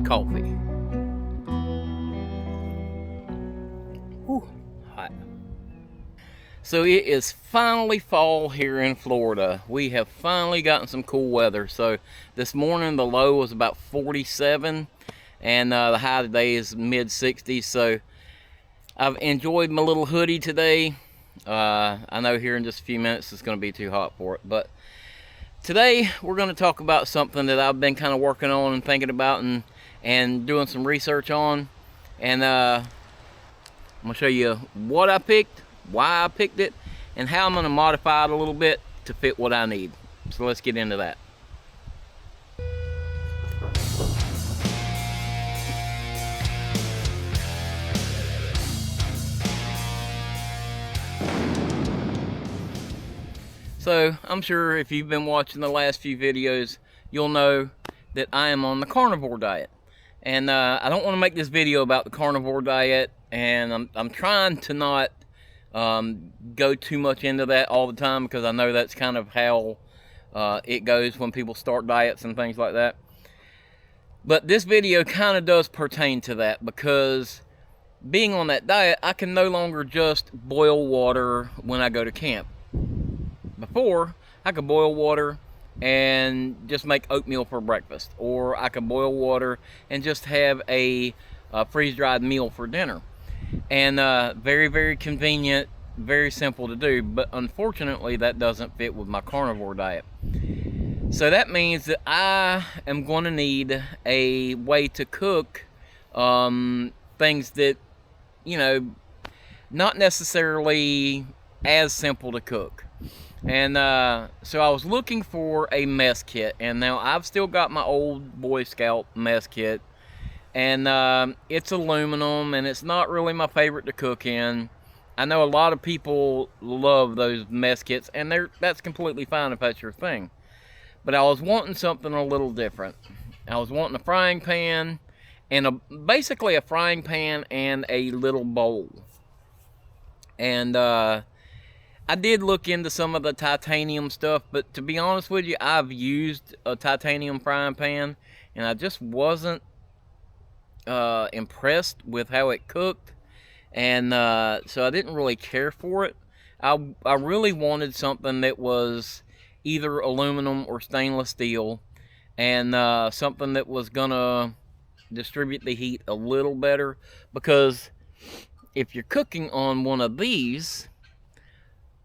Coffee. Whew, hot. So it is finally fall here in Florida. We have finally gotten some cool weather. So this morning the low was about 47 and the high today is mid 60s. So I've enjoyed my little hoodie today. I know here in just a few minutes it's going to be too hot for it, but today we're going to talk about something that I've been kind of working on and thinking about and doing some research on. And I'm going to show you what I picked, why I picked it, and how I'm going to modify it a little bit to fit what I need. So let's get into that. So I'm sure if you've been watching the last few videos, you'll know that I am on the carnivore diet. And I don't want to make this video about the carnivore diet, and I'm trying to not go too much into that all the time, because I know that's kind of how it goes when people start diets and things like that. But this video kind of does pertain to that, because being on that diet, I can no longer just boil water when I go to camp. Before, I could boil water and just make oatmeal for breakfast, or I could boil water and just have a freeze-dried meal for dinner. And very, very convenient, very simple to do, but unfortunately that doesn't fit with my carnivore diet. So that means that I am going to need a way to cook things that, you know, not necessarily as simple to cook. And so I was looking for a mess kit, and now I've still got my old Boy Scout mess kit, and it's aluminum, and it's not really my favorite to cook in. I know a lot of people love those mess kits, and that's completely fine if that's your thing. But I was wanting something a little different. I was wanting a frying pan, and basically a frying pan and a little bowl. And I did look into some of the titanium stuff, but to be honest with you, I've used a titanium frying pan, and I just wasn't impressed with how it cooked. and so I didn't really care for it. I really wanted something that was either aluminum or stainless steel, and something that was gonna distribute the heat a little better, because if you're cooking on one of these,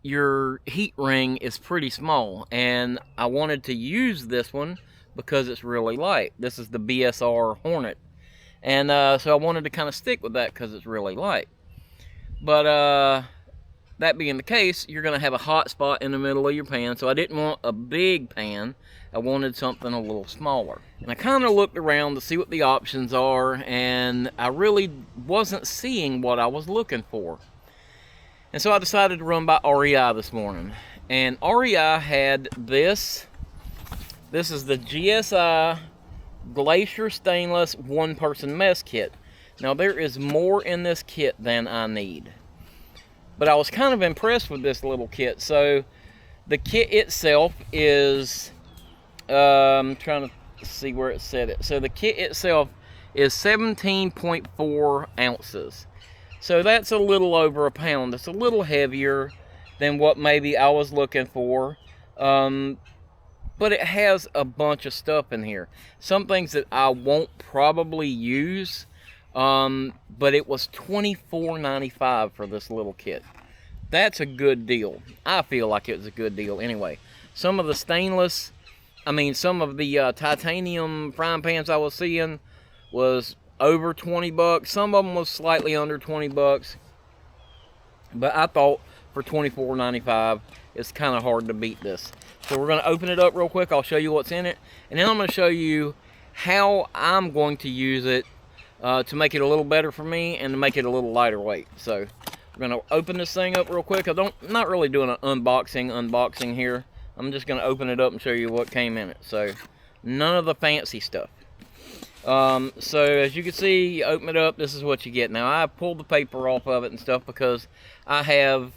your heat ring is pretty small, and I wanted to use this one because it's really light. This is the BSR Hornet, and so I wanted to kind of stick with that because it's really light. But that being the case, you're going to have a hot spot in the middle of your pan, so I didn't want a big pan. I wanted something a little smaller. And I kind of looked around to see what the options are, and I really wasn't seeing what I was looking for. And so I decided to run by REI this morning. And REI had this. This is the GSI Glacier Stainless one-person mess kit. Now, there is more in this kit than I need, but I was kind of impressed with this little kit. So the kit itself is, I'm trying to see where it said it. So the kit itself is 17.4 ounces. So that's a little over a pound. It's a little heavier than what maybe I was looking for. But it has a bunch of stuff in here. Some things that I won't probably use. But it was $24.95 for this little kit. That's a good deal. I feel like it was a good deal anyway. Some of the stainless, some of the titanium frying pans I was seeing was over 20 bucks. Some of them was slightly under 20 bucks. But I thought for $24.95, it's kind of hard to beat this. So we're going to open it up real quick. I'll show you what's in it. And then I'm going to show you how I'm going to use it to make it a little better for me and to make it a little lighter weight. So we're going to open this thing up real quick. I'm not really doing an unboxing here. I'm just going to open it up and show you what came in it. So none of the fancy stuff. So as you can see, you open it up, this is what you get. Now, I pulled the paper off of it and stuff because I have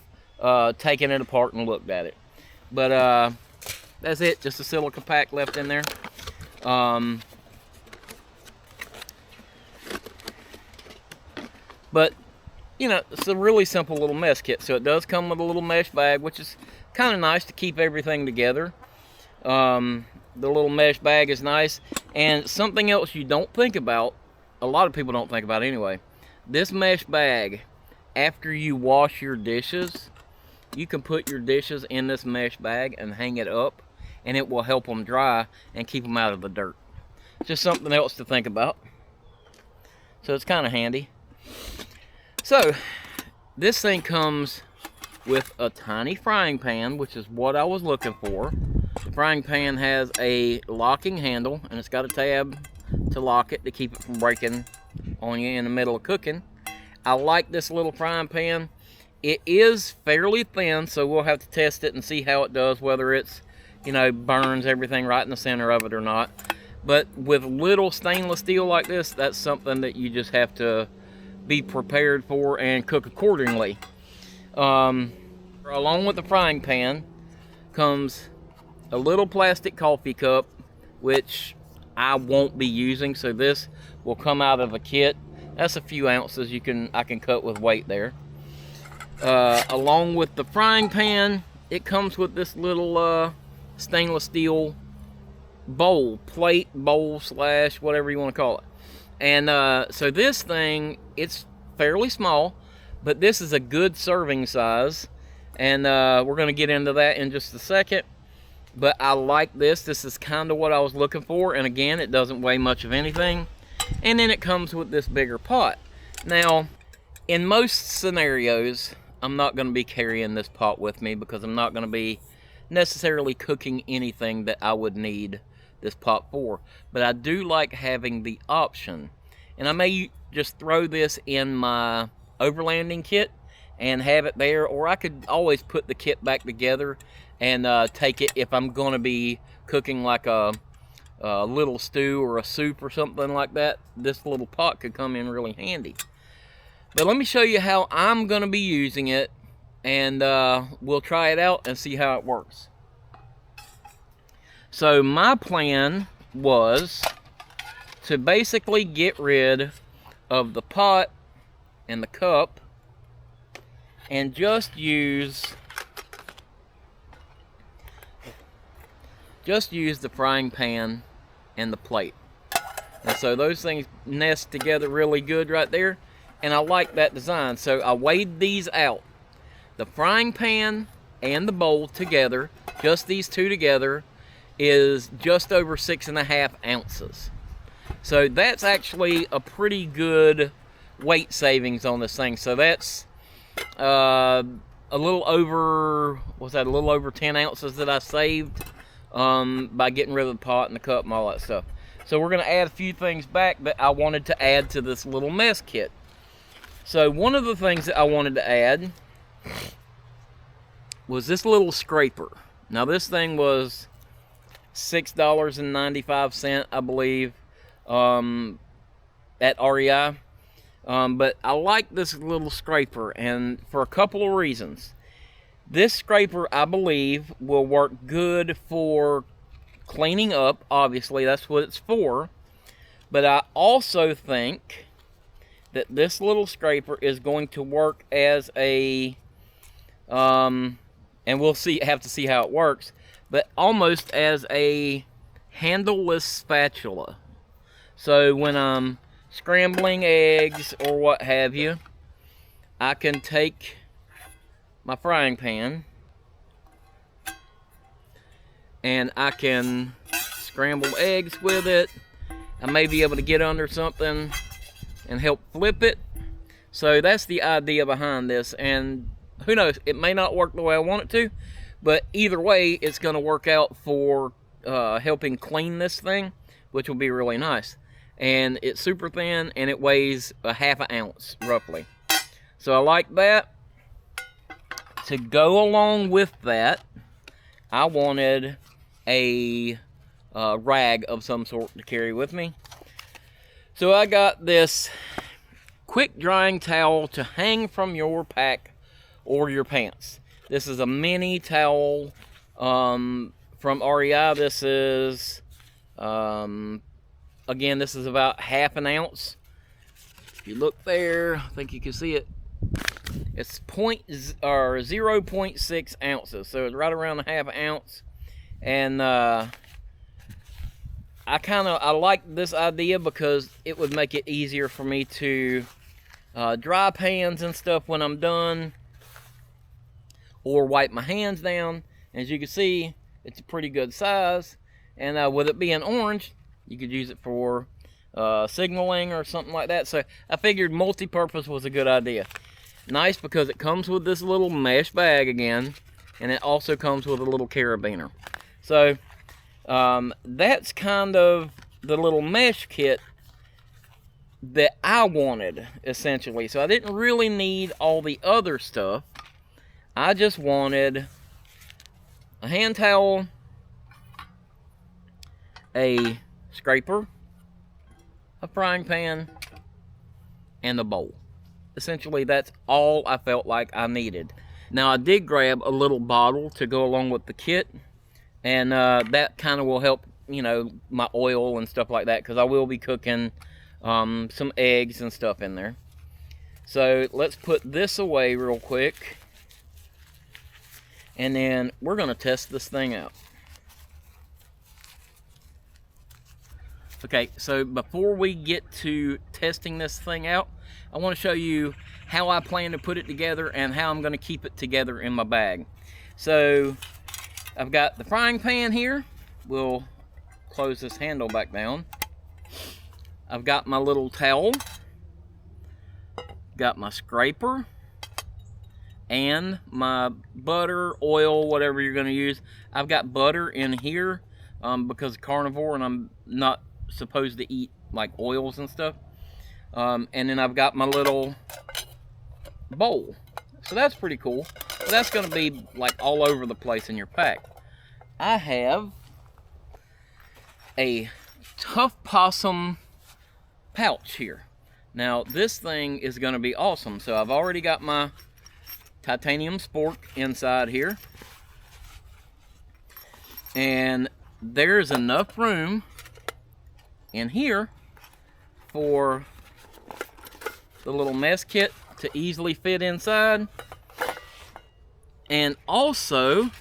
taken it apart and looked at it. But that's it, just a silica pack left in there. But, you know, it's a really simple little mess kit. So it does come with a little mesh bag, which is kind of nice to keep everything together. The little mesh bag is nice. And something else you don't think about, a lot of people don't think about anyway, this mesh bag, after you wash your dishes, you can put your dishes in this mesh bag and hang it up, and it will help them dry and keep them out of the dirt. Just something else to think about. So it's kind of handy. So this thing comes with a tiny frying pan, which is what I was looking for. The frying pan has a locking handle, and it's got a tab to lock it to keep it from breaking on you in the middle of cooking. I like this little frying pan. It is fairly thin, so we'll have to test it and see how it does, whether it's, you know, burns everything right in the center of it or not. But with little stainless steel like this, that's something that you just have to be prepared for and cook accordingly. Along with the frying pan comes a little plastic coffee cup, which I won't be using, so this will come out of a kit. That's a few ounces I can cut with weight there. Along with the frying pan, it comes with this little stainless steel plate bowl slash whatever you want to call it. And so this thing, it's fairly small, but this is a good serving size, and we're going to get into that in just a second. But I like this. This is kind of what I was looking for, and again, it doesn't weigh much of anything. And then it comes with this bigger pot. Now, in most scenarios, I'm not going to be carrying this pot with me because I'm not going to be necessarily cooking anything that I would need this pot for. But I do like having the option, and I may just throw this in my overlanding kit and have it there, or I could always put the kit back together and take it if I'm going to be cooking like a little stew or a soup or something like that. This little pot could come in really handy. But let me show you how I'm going to be using it, and we'll try it out and see how it works. So my plan was to basically get rid of the pot and the cup and just use the frying pan and the plate. And so those things nest together really good right there, and I like that design. So I weighed these out. The frying pan and the bowl together, just these two together, is just over 6.5 ounces. So that's actually a pretty good weight savings on this thing. So that's a little over, what's that, a little over 10 ounces that I saved by getting rid of the pot and the cup and all that stuff. So we're going to add a few things back that I wanted to add to this little mess kit. So one of the things that I wanted to add was this little scraper. Now this thing was $6.95, I believe, at REI. But I like this little scraper, and for a couple of reasons. This scraper, I believe, will work good for cleaning up. Obviously, that's what it's for. But I also think that this little scraper is going to work as a, and we'll have to see how it works, but almost as a handleless spatula. So when I'm scrambling eggs or what have you, I can take my frying pan and I can scramble eggs with it. I may be able to get under something and help flip it. So that's the idea behind this, and who knows, it may not work the way I want it to, but either way it's going to work out for helping clean this thing, which will be really nice. And it's super thin, and it weighs a ½ ounce roughly. So I like that. To go along with that, I wanted a rag of some sort to carry with me. So I got this quick drying towel to hang from your pack or your pants. This is a mini towel from REI. This is, again, this is about ½ ounce. If you look there, I think you can see it. It's 0.6 ounces, so it's right around a ½ ounce. And I like this idea because it would make it easier for me to dry pans and stuff when I'm done, or wipe my hands down. As you can see, it's a pretty good size, and with it being orange, you could use it for signaling or something like that. So I figured multi-purpose was a good idea. Nice because it comes with this little mesh bag again, and it also comes with a little carabiner. So that's kind of the little mesh kit that I wanted, essentially. So I didn't really need all the other stuff. I just wanted a hand towel, a scraper, a frying pan, and a bowl. Essentially, that's all I felt like I needed. Now, I did grab a little bottle to go along with the kit, and that kind of will help, you know, my oil and stuff like that, because I will be cooking some eggs and stuff in there. So let's put this away real quick, and then we're going to test this thing out. Okay, so before we get to testing this thing out, I want to show you how I plan to put it together and how I'm going to keep it together in my bag. So I've got the frying pan here. We'll close this handle back down. I've got my little towel, got my scraper, and my butter, oil, whatever you're going to use. I've got butter in here because I'm carnivore and I'm not supposed to eat like oils and stuff. And then I've got my little bowl. So that's pretty cool. But that's going to be like all over the place in your pack. I have a Tuff Possum pouch here. Now this thing is going to be awesome. So I've already got my titanium spork inside here. And there's enough room in here for the little mess kit to easily fit inside. And also,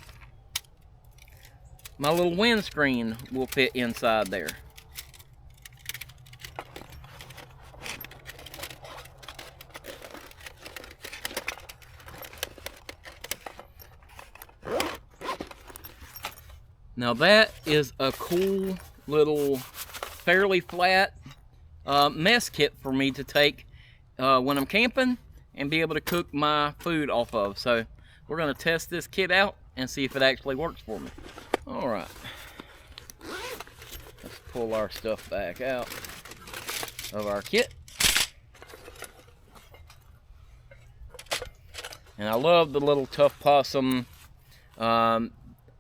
my little windscreen will fit inside there. Now that is a cool little, fairly flat mess kit for me to take when I'm camping and be able to cook my food off of. So we're gonna test this kit out and see if it actually works for me. All right, let's pull our stuff back out of our kit. And I love the little Tuff Possum.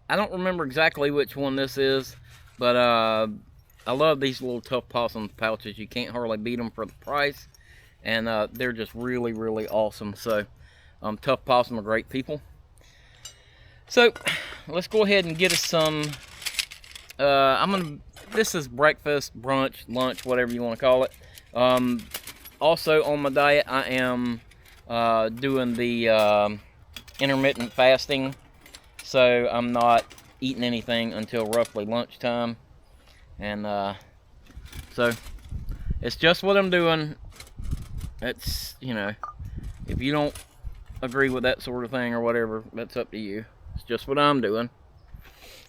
I don't remember exactly which one this is, but I love these little Tuff Possum pouches. You can't hardly beat them for the price, and they're just really, really awesome. So Tuff Possum are great people. So let's go ahead and get us some. This is breakfast, brunch, lunch, whatever you want to call it. Also on my diet, I am doing the intermittent fasting. So I'm not eating anything until roughly lunchtime. And so it's just what I'm doing. It's, you know, if you don't agree with that sort of thing or whatever, that's up to you. It's just what I'm doing.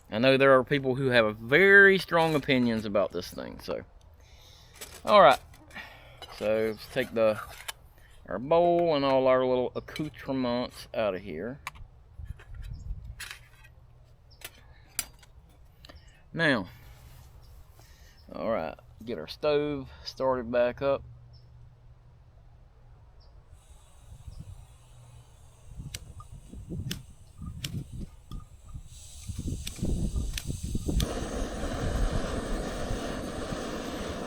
I know there are people who have very strong opinions about this thing. So, all right. So let's take our bowl and all our little accoutrements out of here. Now, all right, get our stove started back up.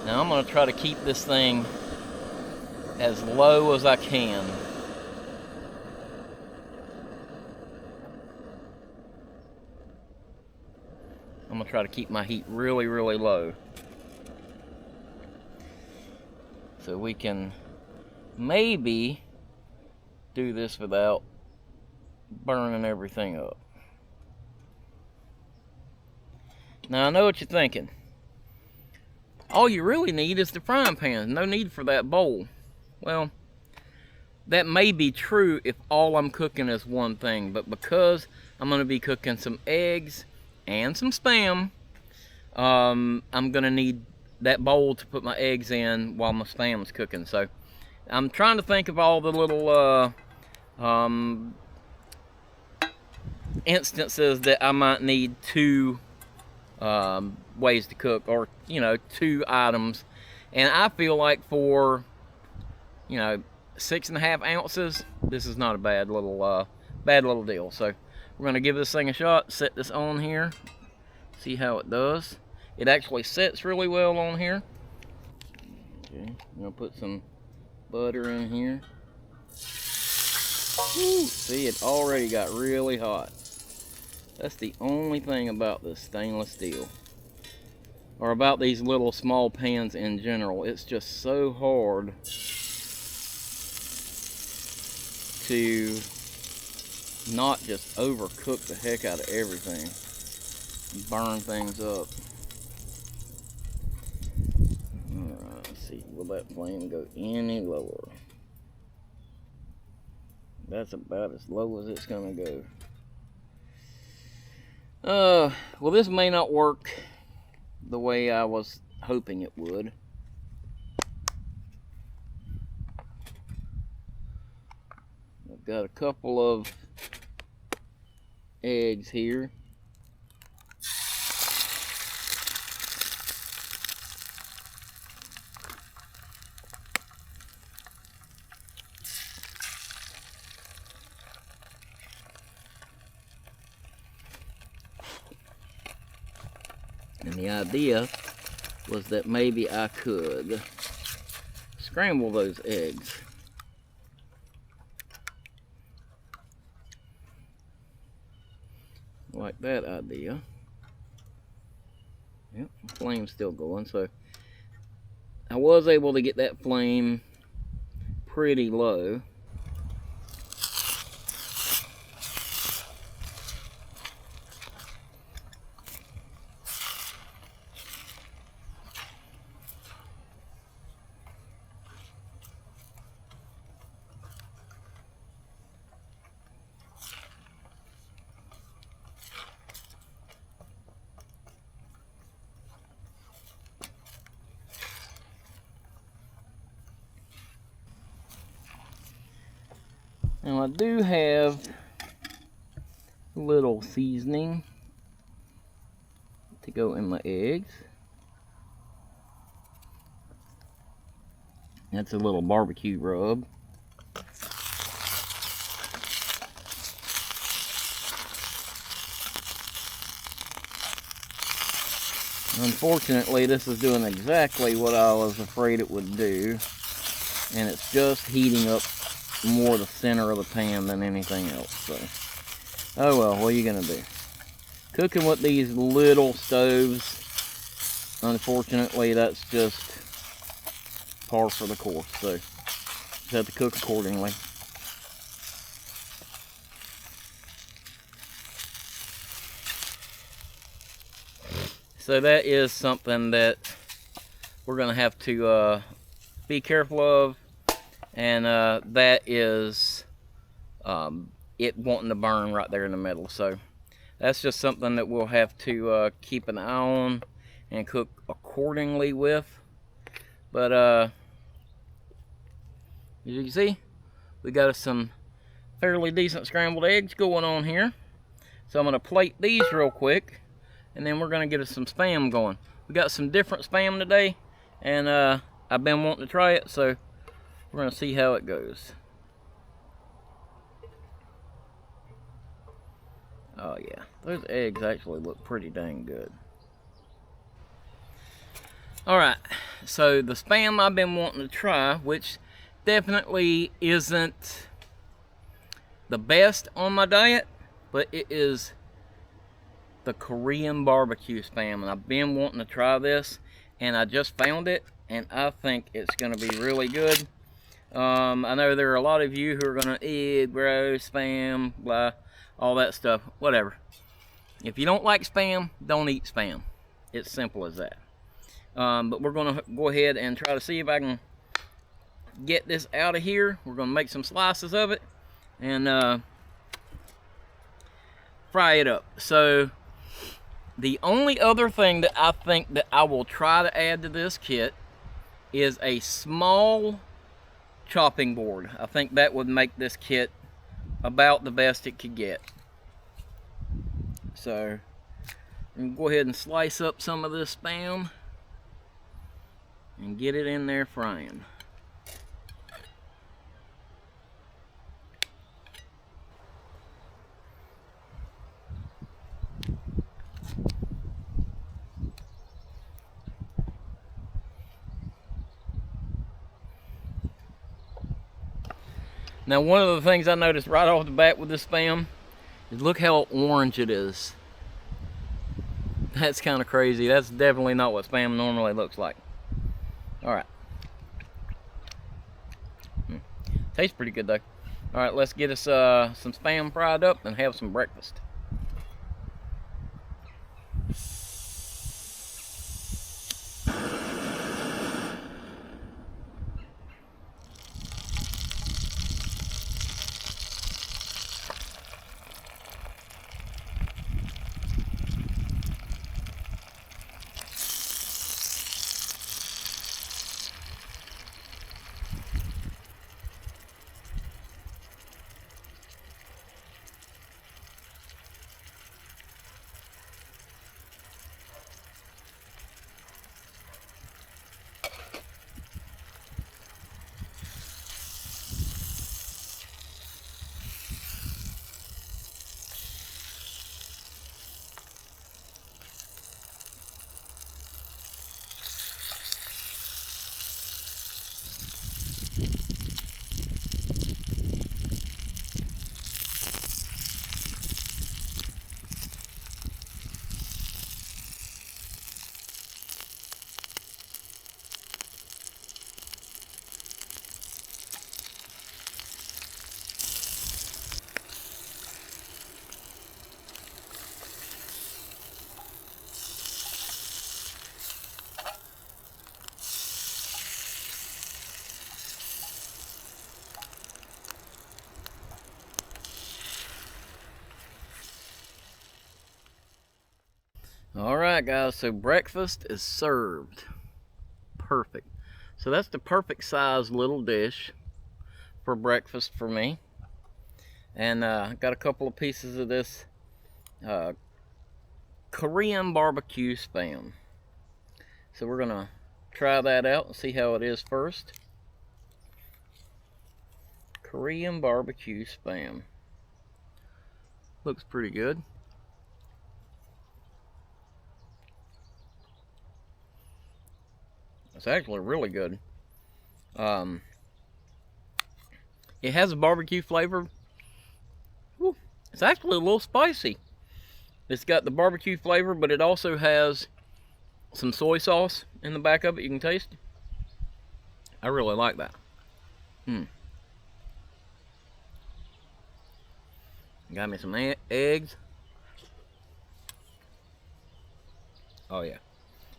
Now I'm going to try to keep this thing as low as I can. I'm going to try to keep my heat really, really low, so we can maybe do this without burning everything up. Now I know what you're thinking. All you really need is the frying pan. No need for that bowl. Well, that may be true if all I'm cooking is one thing, but because I'm going to be cooking some eggs and some Spam, I'm going to need that bowl to put my eggs in while my Spam's cooking. So I'm trying to think of all the little instances that I might need two ways to cook, or, you know, two items. And I feel like for, you know, 6.5 ounces, this is not a bad little deal. So we're going to give this thing a shot, set this on here, see how it does. It actually sets really well on here. Okay, I'm going to put some butter in here. Woo, see, it already got really hot. That's the only thing about this stainless steel, or about these little small pans in general. It's just so hard to not just overcook the heck out of everything and burn things up. Alright, let's see, will that flame go any lower? That's about as low as it's gonna go. Well, this may not work the way I was hoping it would. I've got a couple of eggs here. And the idea was that maybe I could scramble those eggs. Like that idea. Yep, the flame's still going, so I was able to get that flame pretty low. Now I do have a little seasoning to go in my eggs. That's a little barbecue rub. Unfortunately, this is doing exactly what I was afraid it would do, and it's just heating up more the center of the pan than anything else. So, oh well, what are you gonna do? Cooking with these little stoves, unfortunately, that's just par for the course. So, just have to cook accordingly. So that is something that we're going to have to be careful of, and that is it wanting to burn right there in the middle. So that's just something that we'll have to keep an eye on and cook accordingly with. But as you can see, we got some fairly decent scrambled eggs going on here. So I'm going to plate these real quick, and then we're going to get us some Spam going. We got some different Spam today, and I've been wanting to try it, so we're going to see how it goes. Oh yeah, those eggs actually look pretty dang good. Alright, so the Spam I've been wanting to try, which definitely isn't the best on my diet, but it is the Korean barbecue Spam, and I've been wanting to try this, and I just found it, and I think it's going to be really good. I know there are a lot of you who are going to eat gross Spam, blah, all that stuff, whatever. If you don't like Spam, don't eat Spam. It's simple as that. But we're going to go ahead and try to see if I can get this out of here. We're going to make some slices of it and fry it up. So the only other thing that I think that I will try to add to this kit is a small chopping board. I think that would make this kit about the best it could get. So I'm gonna go ahead and slice up some of this Spam and get it in there frying. Now, one of the things I noticed right off the bat with this Spam is look how orange it is. That's kind of crazy. That's definitely not what Spam normally looks like. Alright. Tastes pretty good though. Alright, let's get us some Spam fried up and have some breakfast. Alright guys, so breakfast is served. Perfect. So that's the perfect size little dish for breakfast for me. And got a couple of pieces of this Korean barbecue Spam. So we're gonna try that out and see how it is first. Korean barbecue Spam. Looks pretty good. It's actually really good. It has a barbecue flavor. Woo, it's actually a little spicy. It's got the barbecue flavor, but it also has some soy sauce in the back of it. You can taste. I really like that. Got me some eggs. Oh yeah,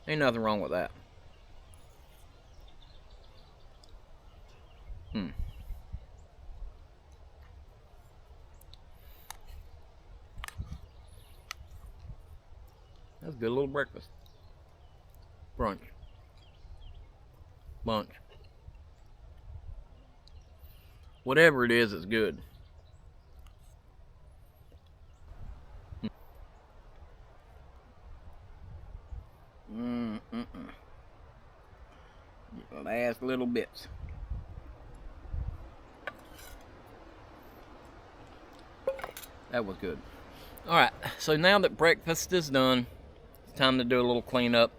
ain't nothing wrong with that. That's a good little breakfast. Brunch. Lunch. Whatever it is, it's good. Last little bits. That was good. Alright, so now that breakfast is done, it's time to do a little cleanup.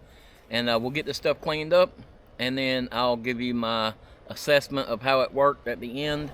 And we'll get this stuff cleaned up, and then I'll give you my assessment of how it worked at the end.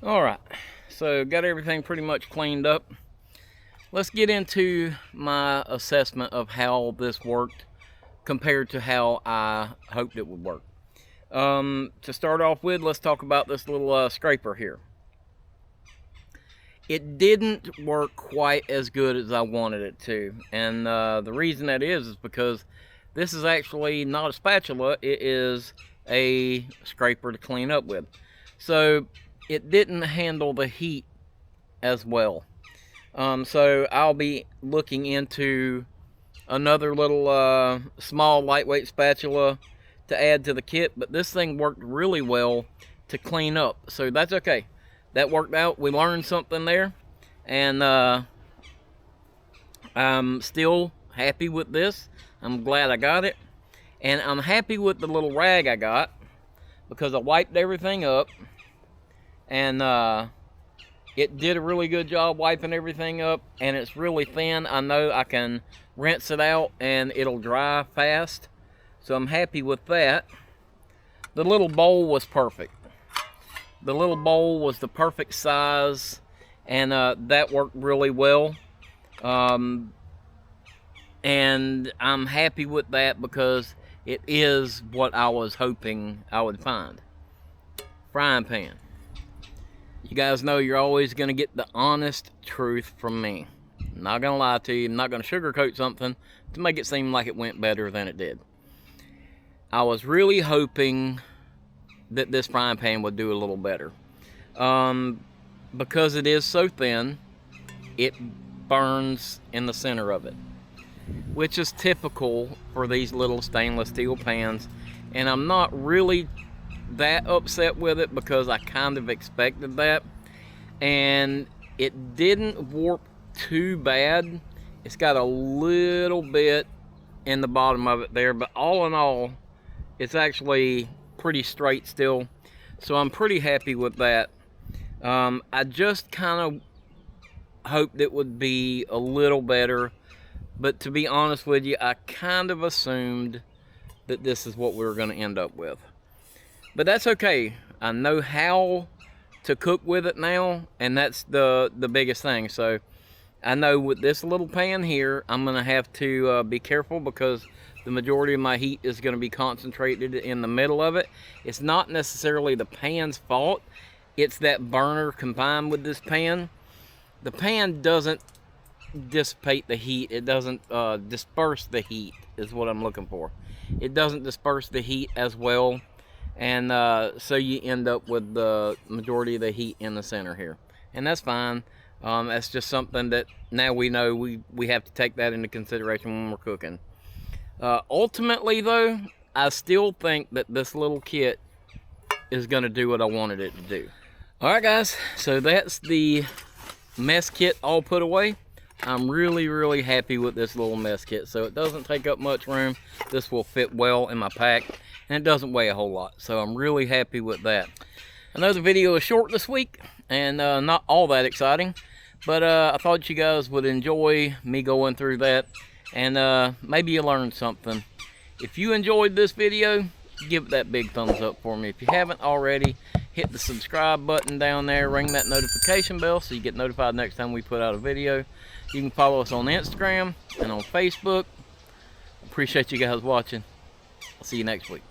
Alright, so got everything pretty much cleaned up. Let's get into my assessment of how this worked compared to how I hoped it would work. To start off with, let's talk about this little scraper here. It didn't work quite as good as I wanted it to, and the reason that is because this is actually not a spatula, it is a scraper to clean up with. So it didn't handle the heat as well. So I'll be looking into another little small lightweight spatula to add to the kit, but this thing worked really well to clean up, so that's okay. That worked out. We learned something there, and I'm still happy with this. I'm glad I got it, and I'm happy with the little rag I got because I wiped everything up, and it did a really good job wiping everything up, and it's really thin. I know I can rinse it out and it'll dry fast, so I'm happy with that. The little bowl was perfect. The little bowl was the perfect size, and that worked really well. And I'm happy with that because it is what I was hoping I would find. Frying pan. You guys know you're always going to get the honest truth from me. I'm not going to lie to you. I'm not going to sugarcoat something to make it seem like it went better than it did. I was really hoping that this frying pan would do a little better. Because it is so thin, it burns in the center of it, which is typical for these little stainless steel pans. And I'm not really that upset with it because I kind of expected that, and it didn't warp too bad. It's got a little bit in the bottom of it there, but all in all it's actually pretty straight still, so I'm pretty happy with that. I just kind of hoped it would be a little better but to be honest with you, I kind of assumed that this is what we were going to end up with. But that's okay. I know how to cook with it now, and that's the biggest thing. So I know with this little pan here, I'm going to have to be careful because the majority of my heat is going to be concentrated in the middle of it. It's not necessarily the pan's fault. It's that burner combined with this pan. The pan doesn't dissipate the heat. It doesn't disperse the heat is what I'm looking for. It doesn't disperse the heat as well. And so you end up with the majority of the heat in the center here. And that's fine. That's just something that now we know we have to take that into consideration when we're cooking. Ultimately though, I still think that this little kit is going to do what I wanted it to do. Alright guys, so that's the mess kit all put away. I'm really happy with this little mess kit. So it doesn't take up much room. This will fit well in my pack, and it doesn't weigh a whole lot. So I'm really happy with that. I know the video is short this week and not all that exciting, but I thought you guys would enjoy me going through that, and maybe you learned something. If you enjoyed this video, give it that big thumbs up for me. If you haven't already, hit the subscribe button down there, ring that notification bell so you get notified next time we put out a video. You can follow us on Instagram and on Facebook. Appreciate you guys watching. I'll see you next week.